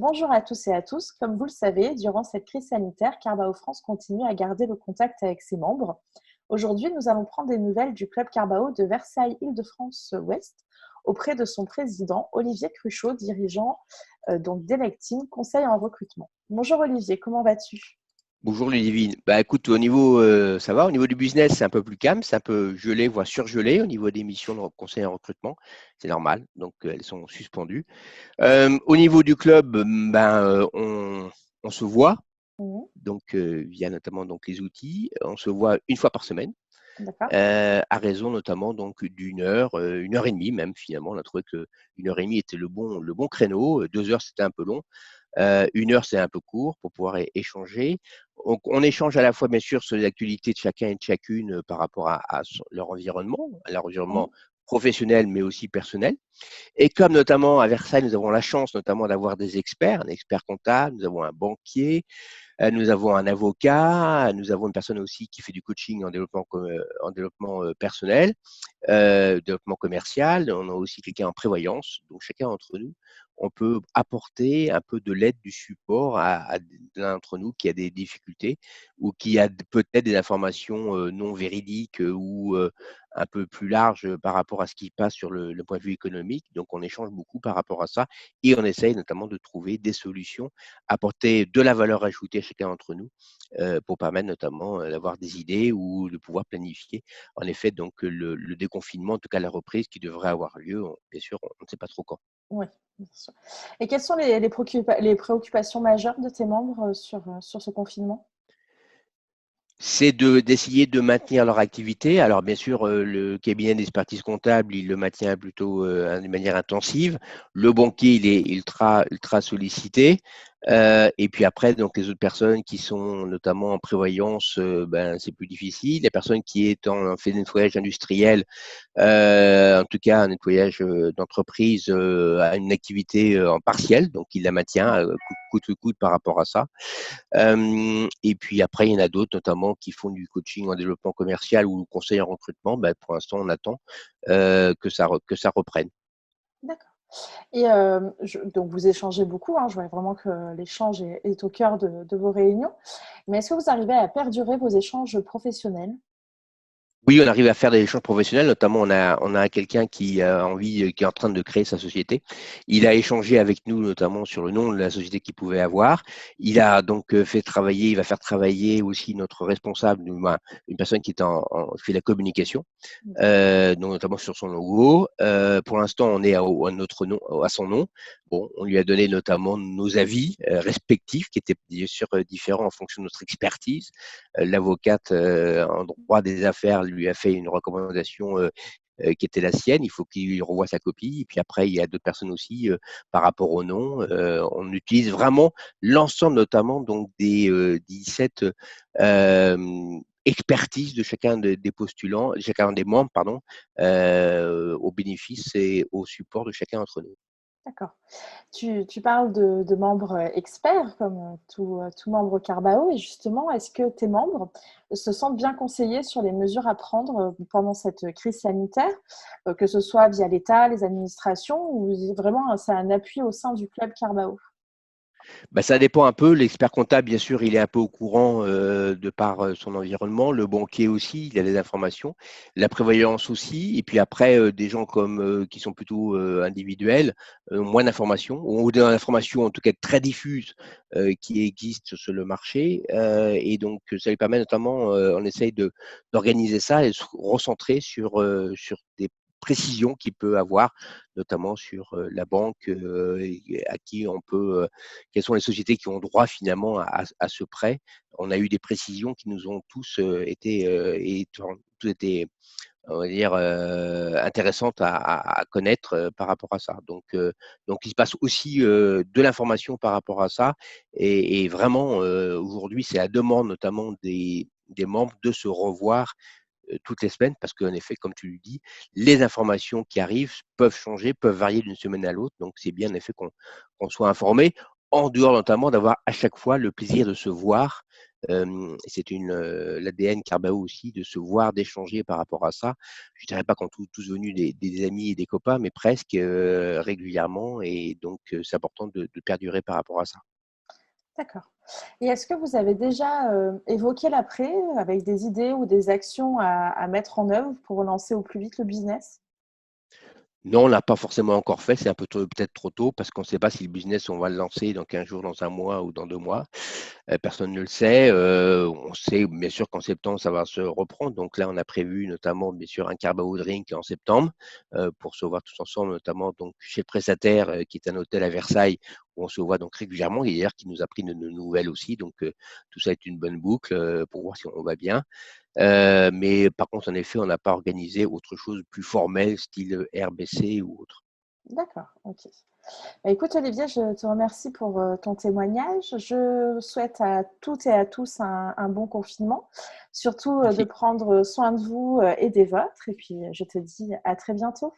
Bonjour à tous et à tous. Comme vous le savez, durant cette crise sanitaire, Carabao France continue à garder le contact avec ses membres. Aujourd'hui, nous allons prendre des nouvelles du club Carabao de Versailles-Île-de-France-Ouest auprès de son président, Olivier Cruchot, dirigeant donc d'Electim, conseil en recrutement. Bonjour Olivier, comment vas-tu? Bonjour Ludivine. Bah écoute, au niveau, ça va. Au niveau du business, c'est un peu plus calme, c'est un peu gelé, voire surgelé. Au niveau des missions de conseil en recrutement, c'est normal. Donc elles sont suspendues. Au niveau du club, on se voit. Mhm. Donc via notamment donc les outils, on se voit une fois par semaine. D'accord. À raison notamment donc une heure et demie même finalement. On a trouvé que une heure et demie était le bon créneau. 2 heures c'était un peu long. Une heure, c'est un peu court pour pouvoir échanger. On échange à la fois, bien sûr, sur les actualités de chacun et de chacune par rapport à leur environnement Mhm. professionnel, mais aussi personnel. Et comme notamment à Versailles, nous avons la chance notamment d'avoir des experts, un expert comptable, nous avons un banquier, nous avons un avocat, nous avons une personne aussi qui fait du coaching en développement personnel, développement commercial. On a aussi quelqu'un en prévoyance. Donc, chacun d'entre nous, on peut apporter un peu de l'aide, du support à l'un d'entre nous qui a des difficultés ou qui a peut-être des informations non véridiques ou un peu plus larges par rapport à ce qui passe sur le point de vue économique. Donc, on échange beaucoup par rapport à ça et on essaye notamment de trouver des solutions, apporter de la valeur ajoutée à chacun d'entre nous pour permettre notamment d'avoir des idées ou de pouvoir planifier en effet, donc le déconfinement, en tout cas la reprise qui devrait avoir lieu, bien sûr, on ne sait pas trop quand. Oui, bien sûr. Et quelles sont les préoccupations majeures de tes membres sur ce confinement? C'est d'essayer de maintenir leur activité. Alors bien sûr, le cabinet d'expertise comptable, il le maintient plutôt de manière intensive. Le banquier, il est ultra sollicité. Et puis après, donc les autres personnes qui sont notamment en prévoyance, c'est plus difficile. Les personnes qui est en fait des nettoyage industriel, en tout cas un nettoyage d'entreprise, a une activité en partiel, donc il la maintient coûte que coûte par rapport à ça. Et puis après, il y en a d'autres, notamment qui font du coaching en développement commercial ou conseil en recrutement. Pour l'instant, on attend que ça reprenne. D'accord. Et donc vous échangez beaucoup, hein, je vois vraiment que l'échange est au cœur de vos réunions. Mais est-ce que vous arrivez à perdurer vos échanges professionnels? Oui, on arrive à faire des échanges professionnels, notamment on a quelqu'un qui a envie, qui est en train de créer sa société. Il a échangé avec nous notamment sur le nom de la société qu'il pouvait avoir. Il a donc il va faire travailler aussi notre responsable, une personne qui est fait la communication, donc notamment sur son logo. Pour l'instant, on est à notre nom, à son nom. Bon, on lui a donné notamment nos avis respectifs, qui étaient bien sûr différents en fonction de notre expertise. L'avocate en droit des affaires lui a fait une recommandation qui était la sienne. Il faut qu'il revoie sa copie. Et puis après, il y a d'autres personnes aussi par rapport au nom. On utilise vraiment l'ensemble, notamment donc des 17 expertise de chacun des postulants, chacun des membres, pardon, au bénéfice et au support de chacun d'entre nous. D'accord. Tu parles de membres experts, comme tout membre Carbao. Et justement, est-ce que tes membres se sentent bien conseillés sur les mesures à prendre pendant cette crise sanitaire, que ce soit via l'État, les administrations, ou vraiment c'est un appui au sein du club Carbao? Ça dépend un peu. L'expert comptable, bien sûr, il est un peu au courant de par son environnement. Le banquier aussi, il a des informations. La prévoyance aussi. Et puis après, des gens comme qui sont plutôt individuels, ont moins d'informations, ou des informations en tout cas très diffuses qui existent sur le marché. Et donc, ça lui permet notamment, on essaye d'organiser ça et de se recentrer sur des précisions qu'il peut avoir, notamment sur la banque à qui on peut quelles sont les sociétés qui ont droit finalement à ce prêt. On a eu des précisions qui nous ont tous tous été, on va dire, intéressantes à connaître par rapport à ça. Donc, il se passe aussi de l'information par rapport à ça. Et vraiment, aujourd'hui, c'est la demande notamment des membres de se revoir toutes les semaines, parce qu'en effet, comme tu le dis, les informations qui arrivent peuvent changer, peuvent varier d'une semaine à l'autre. Donc, c'est bien en effet qu'on soit informé, en dehors notamment d'avoir à chaque fois le plaisir de se voir C'est l'ADN Carbao aussi de se voir, d'échanger par rapport à ça. Je dirais pas qu'on tous devenus des amis et des copains, mais presque régulièrement. Et donc, c'est important de perdurer par rapport à ça. D'accord. Et est-ce que vous avez déjà évoqué l'après avec des idées ou des actions à mettre en œuvre pour relancer au plus vite le business? Non, on l'a pas forcément encore fait, c'est un peu peut-être trop tôt parce qu'on ne sait pas si le business, on va le lancer dans 15 jours, dans un mois ou dans 2 mois. Personne ne le sait. On sait bien sûr qu'en septembre, ça va se reprendre. Donc là, on a prévu notamment, bien sûr, un Carabao Drink en septembre pour se voir tous ensemble, notamment donc chez le prestataire qui est un hôtel à Versailles où on se voit donc régulièrement et d'ailleurs qui nous a pris de nos nouvelles aussi. Donc tout ça est une bonne boucle pour voir si on va bien. Mais par contre, en effet, on n'a pas organisé autre chose de plus formel, style RBC ou autre. D'accord, ok. Bah, écoute Olivier, je te remercie pour ton témoignage. Je souhaite à toutes et à tous un bon confinement, surtout de Merci. prendre soin de vous et des vôtres. Et puis je te dis à très bientôt.